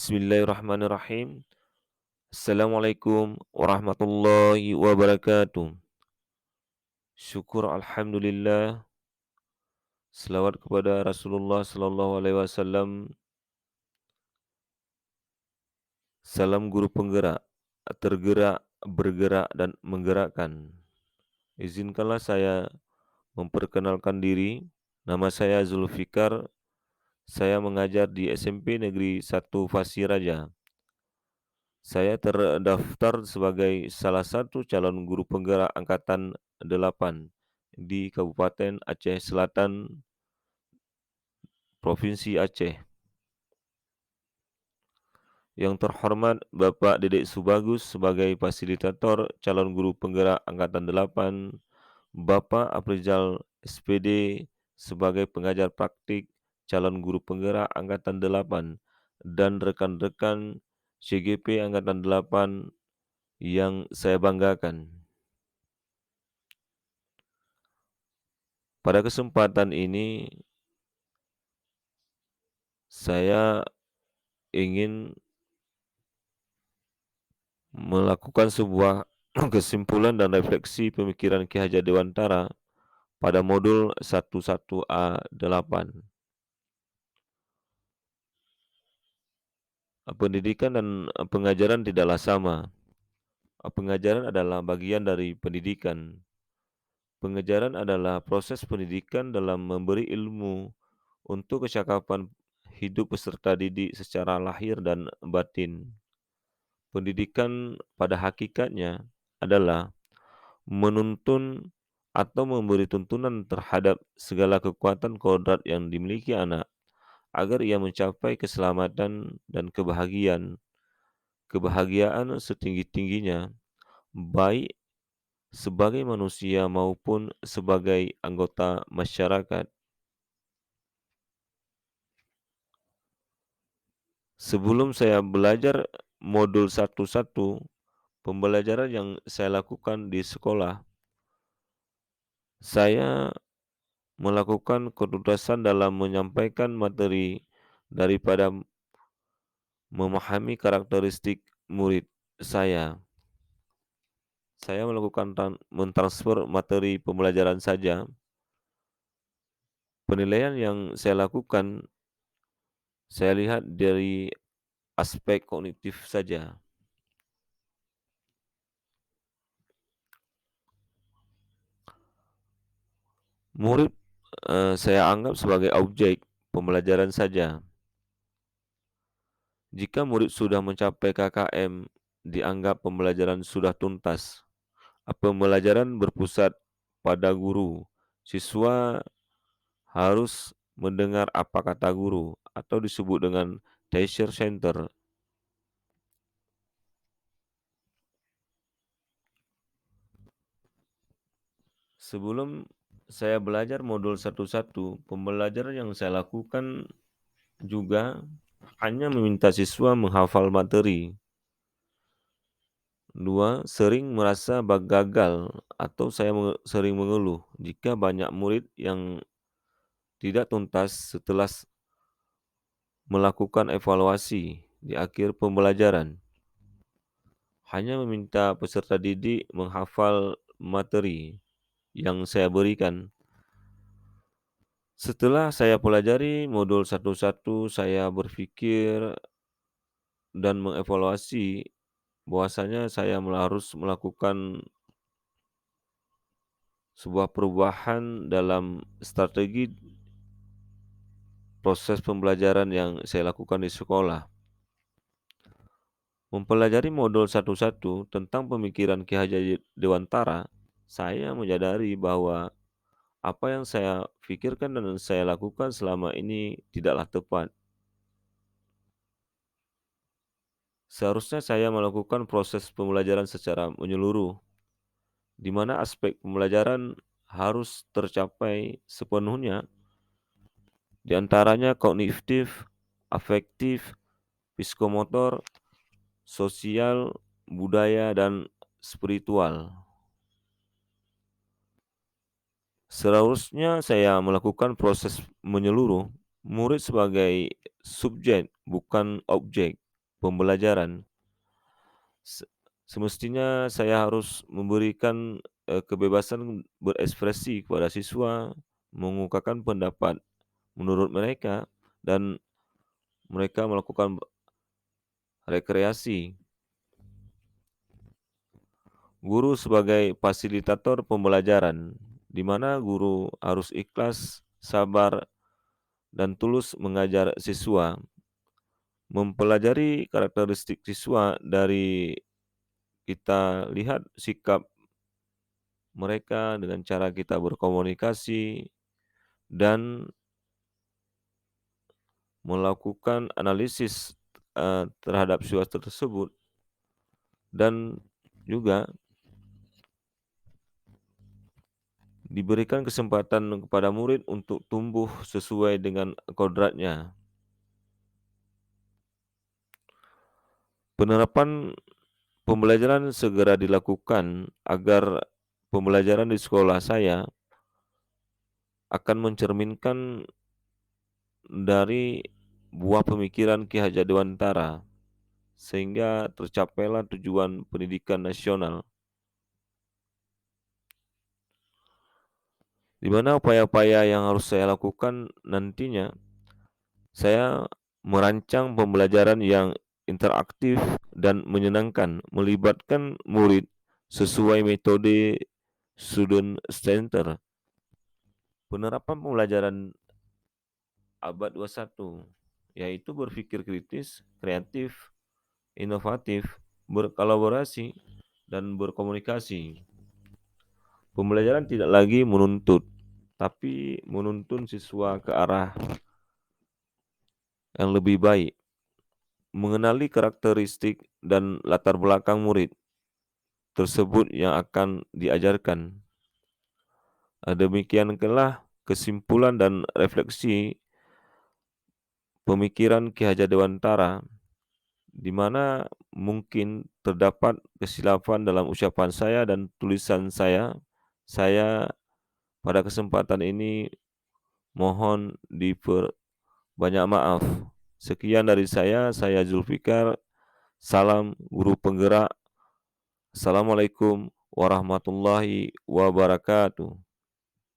Bismillahirrahmanirrahim. Assalamualaikum warahmatullahi wabarakatuh. Syukur alhamdulillah, selawat kepada Rasulullah sallallahu alaihi wasallam. Salam guru penggerak, tergerak, bergerak dan menggerakkan. Izinkanlah saya memperkenalkan diri. Nama saya Zulfikar. Saya mengajar di SMP Negeri 1 Fasiraja. Saya terdaftar sebagai salah satu calon guru penggerak angkatan 8 di Kabupaten Aceh Selatan, Provinsi Aceh. Yang terhormat Bapak Dedek Subagus sebagai fasilitator calon guru penggerak angkatan 8, Bapak Aprizal SPD sebagai pengajar praktik calon guru penggerak angkatan 8 dan rekan-rekan CGP angkatan 8 yang saya banggakan. Pada kesempatan ini, saya ingin melakukan sebuah kesimpulan dan refleksi pemikiran Ki Hajar Dewantara pada modul 11A8. Pendidikan dan pengajaran tidaklah sama. Pengajaran adalah bagian dari pendidikan. Pengajaran adalah proses pendidikan dalam memberi ilmu untuk kecakapan hidup peserta didik secara lahir dan batin. Pendidikan pada hakikatnya adalah menuntun atau memberi tuntunan terhadap segala kekuatan kodrat yang dimiliki anak agar ia mencapai keselamatan dan kebahagiaan setinggi-tingginya, baik sebagai manusia maupun sebagai anggota masyarakat. Sebelum saya belajar modul 11, pembelajaran yang saya lakukan di sekolah, saya melakukan kecerdasan dalam menyampaikan materi daripada memahami karakteristik murid saya. Saya melakukan mentransfer materi pembelajaran saja. Penilaian yang saya lakukan, saya lihat dari aspek kognitif saja. Murid saya anggap sebagai objek pembelajaran saja. Jika murid sudah mencapai KKM, dianggap pembelajaran sudah tuntas. Pembelajaran berpusat pada guru. Siswa harus mendengar apa kata guru atau disebut dengan teacher center. Sebelum saya belajar modul 11, pembelajaran yang saya lakukan juga hanya meminta siswa menghafal materi. 2. Sering merasa gagal atau saya sering mengeluh jika banyak murid yang tidak tuntas setelah melakukan evaluasi di akhir pembelajaran. Hanya meminta peserta didik menghafal materi yang saya berikan. Setelah saya pelajari modul 11, saya berpikir dan mengevaluasi bahwasanya saya harus melakukan sebuah perubahan dalam strategi proses pembelajaran yang saya lakukan di sekolah. Mempelajari modul 11 tentang pemikiran Ki Hajar Dewantara, saya menyadari bahwa apa yang saya pikirkan dan saya lakukan selama ini tidaklah tepat. Seharusnya saya melakukan proses pembelajaran secara menyeluruh, di mana aspek pembelajaran harus tercapai sepenuhnya, di antaranya kognitif, afektif, psikomotor, sosial, budaya, dan spiritual. Seharusnya saya melakukan proses menyeluruh, murid sebagai subjek bukan objek. pembelajaran. Se Semestinya saya harus memberikan, kebebasan berekspresi kepada siswa, mengungkapkan pendapat menurut mereka, dan mereka melakukan rekreasi. Guru sebagai fasilitator pembelajaran, di mana guru harus ikhlas, sabar, dan tulus mengajar siswa. Mempelajari karakteristik siswa dari kita lihat sikap mereka dengan cara kita berkomunikasi dan melakukan analisis, terhadap siswa tersebut, dan juga diberikan kesempatan kepada murid untuk tumbuh sesuai dengan kodratnya. Penerapan pembelajaran segera dilakukan agar pembelajaran di sekolah saya akan mencerminkan dari buah pemikiran Ki Hajar Dewantara, sehingga tercapailah tujuan pendidikan nasional, di mana upaya-upaya yang harus saya lakukan nantinya, saya merancang pembelajaran yang interaktif dan menyenangkan, melibatkan murid sesuai metode student center. Penerapan pembelajaran abad 21, yaitu berpikir kritis, kreatif, inovatif, berkolaborasi, dan berkomunikasi. Pembelajaran tidak lagi menuntut, tapi menuntun siswa ke arah yang lebih baik, mengenali karakteristik dan latar belakang murid tersebut yang akan diajarkan. Demikianlah kesimpulan dan refleksi pemikiran Ki Hajar Dewantara, di mana mungkin terdapat kesilapan dalam ucapan saya dan tulisan saya. Saya pada kesempatan ini mohon banyak maaf. Sekian dari saya Zulfikar. Salam guru penggerak. Assalamualaikum warahmatullahi wabarakatuh.